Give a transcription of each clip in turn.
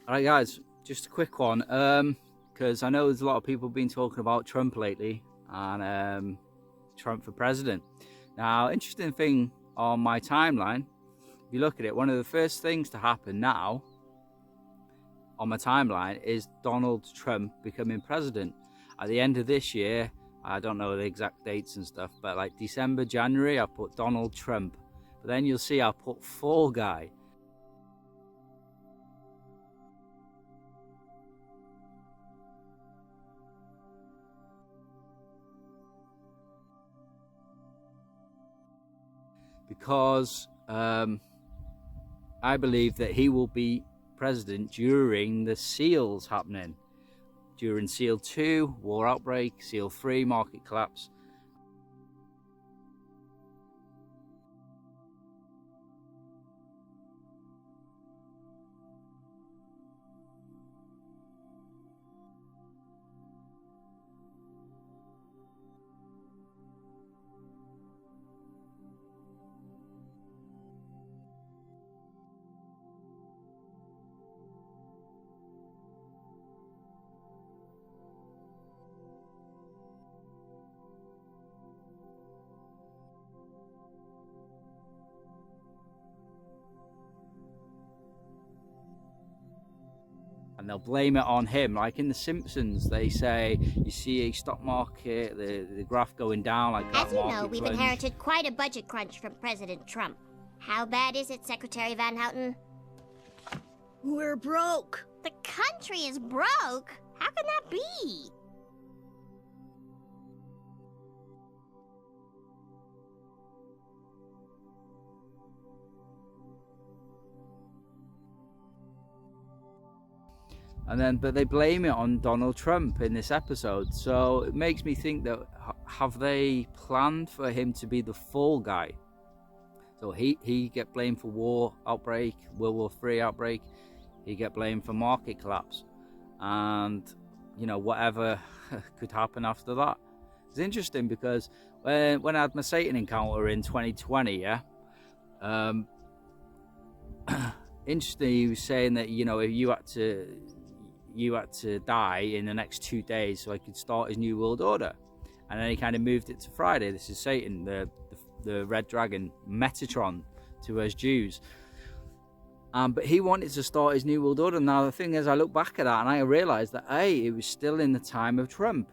All right, guys, just a quick one, because I know there's a lot of people been talking about Trump lately and Trump for president. Now, interesting thing on my timeline, if you look at it, one of the first things to happen now on my timeline is Donald Trump becoming president. At the end of this year, I don't know the exact dates and stuff, but like December, January, I put Donald Trump. But then you'll see I put Fall Guy. Because I believe that he will be president during the seals happening. During Seal 2, War Outbreak, Seal 3, Market Collapse. And they'll blame it on him. Like in the Simpsons, they say you see a stock market, the graph going down like that. As you know, we've inherited quite a budget crunch from President Trump. How bad is it, Secretary Van Houten? We're broke. The country is broke? How can that be? But they blame it on Donald Trump in this episode. So it makes me think that have they planned for him to be the fall guy? So he get blamed for war outbreak, World War III outbreak. He get blamed for market collapse, and whatever could happen after that. It's interesting because when I had my Satan encounter in 2020, yeah. Interesting, he was saying that if you had to die in the next 2 days so I could start his new world order. And then he kind of moved it to Friday. This is Satan, the red dragon, Metatron to us Jews. But he wanted to start his new world order. Now the thing is, I look back at that and I realized that it was still in the time of Trump.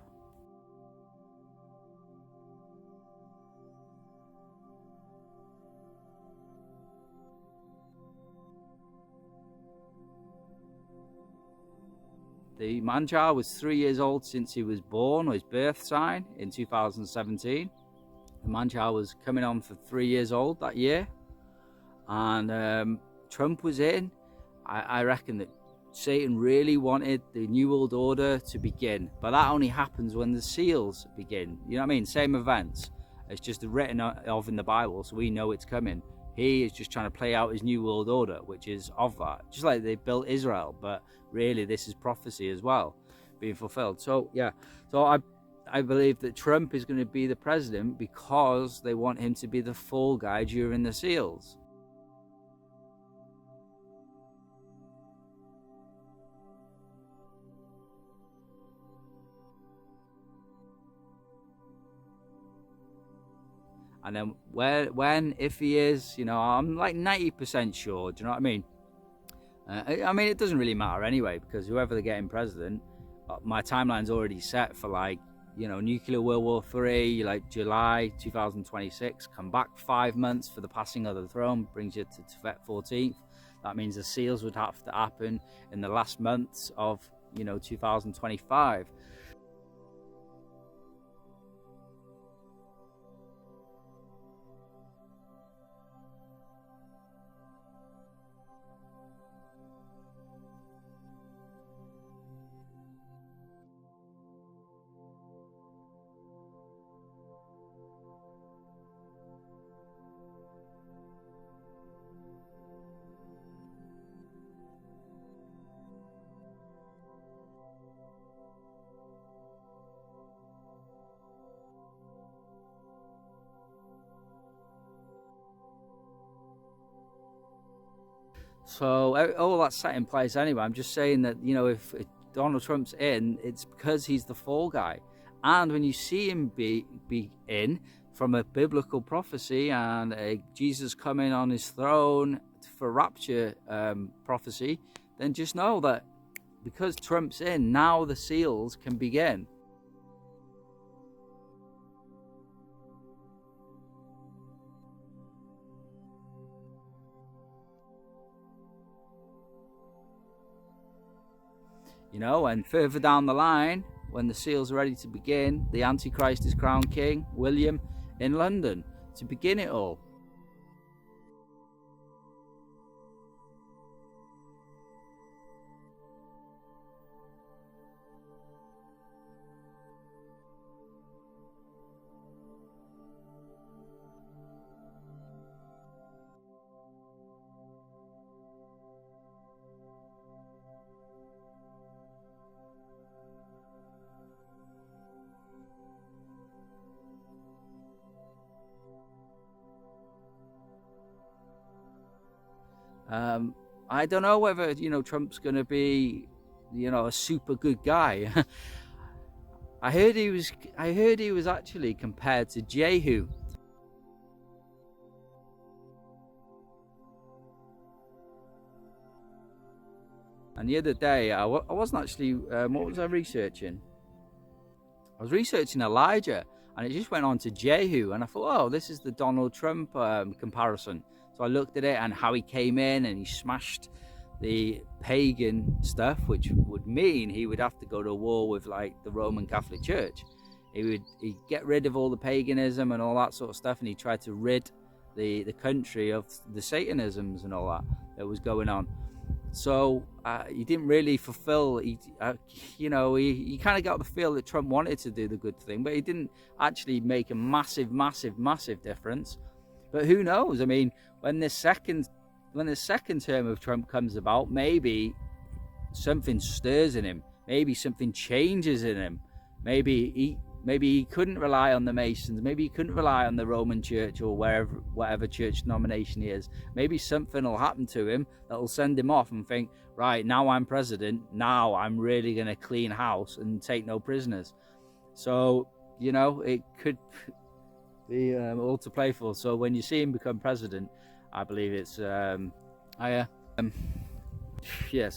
The man-child was 3 years old since he was born, or his birth sign, in 2017. The man-child was coming on for 3 years old that year. And Trump was in. I reckon that Satan really wanted the New World Order to begin. But that only happens when the seals begin. You know what I mean? Same events. It's just written of in the Bible, so we know it's coming. He is just trying to play out his New World Order, which is of that. Just like they built Israel, but really this is prophecy as well, being fulfilled. So, yeah. So I believe that Trump is going to be the president because they want him to be the fall guy during the seals. And then if he is, I'm like 90% sure. Do you know what I mean? It doesn't really matter anyway, because whoever they're getting president, my timeline's already set for nuclear World War III, like July 2026. Come back 5 months for the passing of the throne, brings you to Tefet 14th. That means the seals would have to happen in the last months of 2025. So all that's set in place anyway. I'm just saying that, you know, if Donald Trump's in, it's because he's the fall guy. And when you see him be in from a biblical prophecy and Jesus coming on his throne for rapture prophecy, then just know that because Trump's in, now the seals can begin. You know, and further down the line, when the seals are ready to begin, the Antichrist is crowned king, William, in London, to begin it all. I don't know whether, you know, Trump's going to be, you know, a super good guy. I heard he was actually compared to Jehu. And the other day, I wasn't actually, what was I researching? I was researching Elijah, and it just went on to Jehu, and I thought, oh, this is the Donald Trump comparison. So I looked at it and how he came in and he smashed the pagan stuff, which would mean he would have to go to war with like the Roman Catholic Church. He'd get rid of all the paganism and all that sort of stuff, and he tried to rid the country of the Satanisms and all that was going on. So he didn't really fulfill, you know, he kind of got the feel that Trump wanted to do the good thing, but he didn't actually make a massive difference. But who knows? I mean, when the second term of Trump comes about, maybe something stirs in him. Maybe something changes in him. Maybe he couldn't rely on the Masons. Maybe he couldn't rely on the Roman Church or whatever church denomination he is. Maybe something will happen to him that will send him off and think, right, now I'm president. Now I'm really going to clean house and take no prisoners. So, you know, it could be all to play for. So when you see him become president, I believe it's so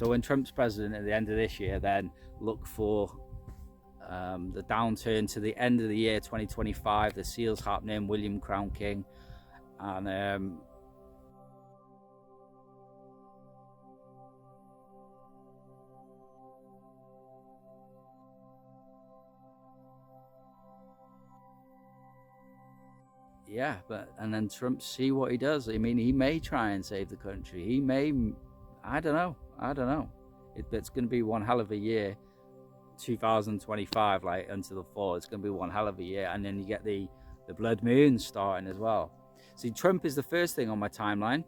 when Trump's president at the end of this year, then look for the downturn to the end of the year 2025, the seals happening, William crown king, and yeah, and then Trump, see what he does. I mean, he may try and save the country. He may, I don't know. It's going to be one hell of a year, 2025, like until the fall. It's going to be one hell of a year, and then you get the blood moon starting as well. See, Trump is the first thing on my timeline.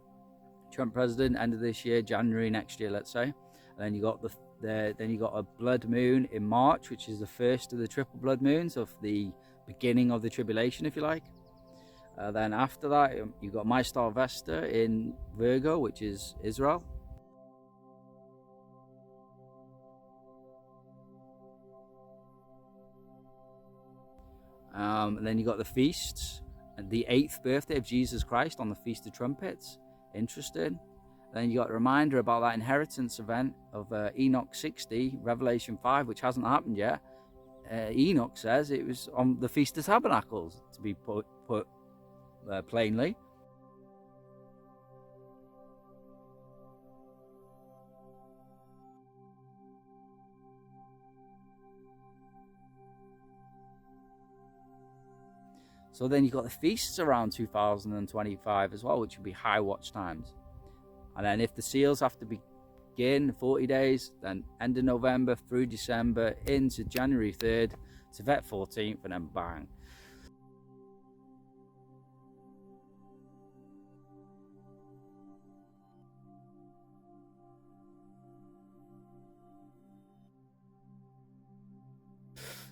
Trump president, end of this year, January next year, let's say. And then you got then you got a blood moon in March, which is the first of the triple blood moons of the beginning of the tribulation, if you like. Then after that, you got my Star Vesta in Virgo, which is Israel. And then you got the feasts, and the 8th birthday of Jesus Christ on the Feast of Trumpets. Interesting. Then you got a reminder about that inheritance event of Enoch 60, Revelation 5, which hasn't happened yet. Enoch says it was on the Feast of Tabernacles, to be put plainly. So then you've got the feasts around 2025 as well, which would be high watch times. And then if the seals have to begin 40 days, then end of November through December into January 3rd, Tevet 14th, and then bang.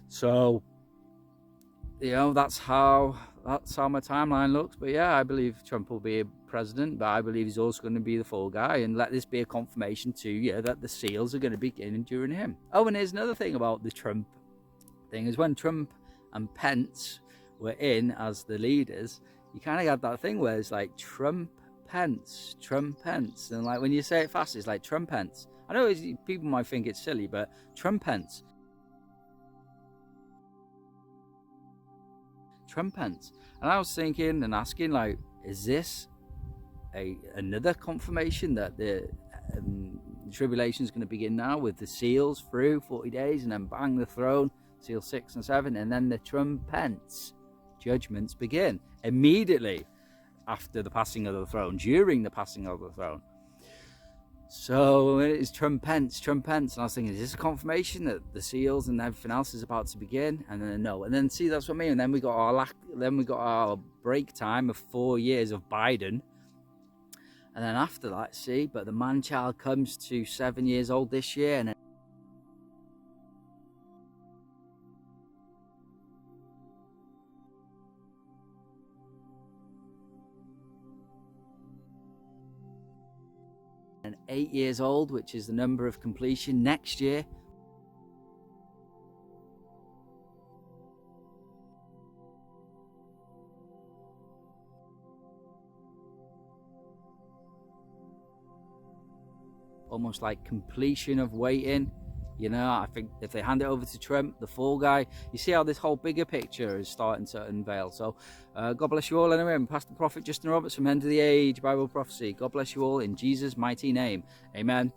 So, you know, that's how that's how my timeline looks. But yeah, I believe Trump will be a president, but I believe he's also going to be the fall guy, and let this be a confirmation to you that the seals are going to begin during him. Oh, and here's another thing about the Trump thing, is when Trump and Pence were in as the leaders, you kind of had that thing where it's like Trump, Pence, and like when you say it fast, it's like Trumpence. I know people might think it's silly, but Trumpence. And I was thinking and asking, like, is this another confirmation that the tribulation is going to begin now, with the seals through 40 days and then bang, the throne, seal 6 and 7, and then the Trumpets judgments begin immediately after the passing of the throne, during the passing of the throne. So it's Trumpets, and I was thinking, is this a confirmation that the seals and everything else is about to begin? And then no, and then see, that's what I mean. And then we got our break time of 4 years of Biden, and then after that, see, but the man-child comes to 7 years old this year, and then 8 years old, which is the number of completion next year. Almost like completion of waiting. You know, I think if they hand it over to Trump, the fall guy, you see how this whole bigger picture is starting to unveil. So God bless you all anyway. I'm Pastor Prophet Justin Roberts from End of the Age Bible Prophecy. God bless you all in Jesus' mighty name. Amen.